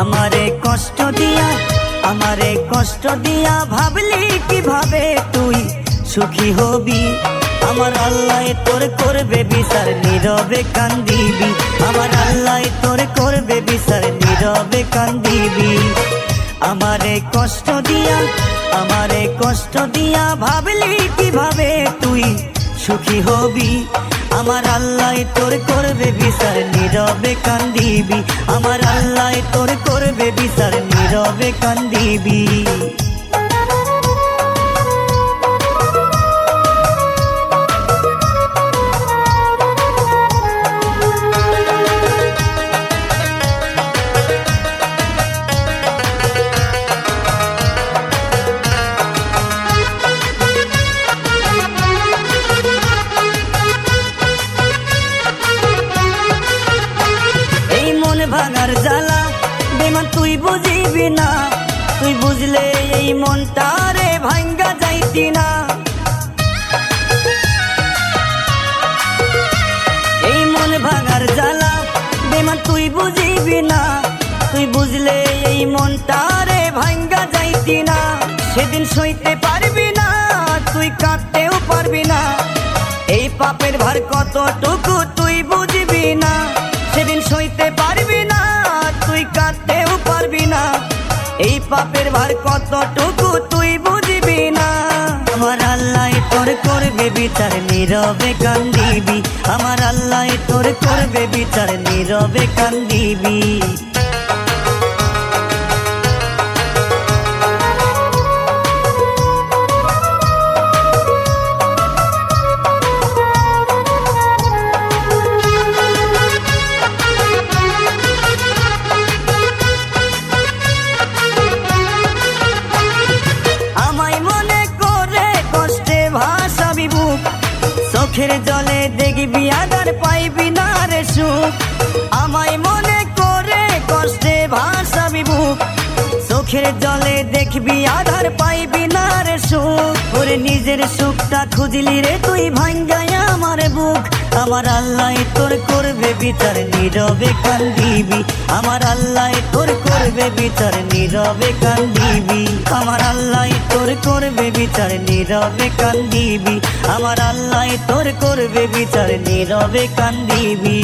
আমারে কষ্ট দিয়া ভাবলি কিভাবে তুই সুখী হবি। আমার আল্লাহ তোর করবে বিচার, নীরবে কান্দিবি। আমার আল্লাহ তোর করবে বিচার, নীরবে কান্দিবি। আমারে কষ্ট দিয়া ভাবলি কিভাবে তুই সুখী হবি। আমার আল্লাহ তোর করবে বিচার, নীরবে কান্দিবি। আমার আল্লাহ তোর করবে বিচার, নীরবে কান্দিবি। ভাঙার জ্বালা বেমান তুই বুঝিবি না, তুই বুঝলে এই মনটারে ভাঙ্গা যাইতি না। এই মন ভাঙার জ্বালা বেমান তুই বুঝিবি না, তুই বুঝলে এই মনটারে ভাঙ্গা যাইতি না। সেদিন সইতে পারবি না, তুই কাঁদতেও পারবি না। এই পাপের ভার কতটুকু তুই বুঝবি না। সেদিন সইতে পারবি না, তুই কাঁদতেও পারবি না। এই পাপের ভার কতটুকু তুই বুঝবি না। আমার আল্লাহ তোর করবে বিচার, নীরবে কান্দিবি। আমার আল্লাহ তোর করবে বিচার, নীরবে কান্দিবি। চোখের জলে দেখবি আদার পাইবি না রে সুখ। আমায় মনে করে কষ্টে ভাসাবি বুক। চোখের জলে দেখবি আধার পাইবি না রে সুখ। ওরে নিজের সুখটা খুঁজলি রে তুই ভাঙ্গায় আমার বুক। আমার আল্লাহ তোর করবে বিচার, নীরবে কান্দিবি। আমার আল্লাহ তোর করবে বিচার, নীরবে কান্দিবি। আমার আল্লাহ তোর করবে বিচার, নীরবে কান্দিবি। আমার আল্লাহ তোর করবে বিচার, নীরবে কান্দিবি।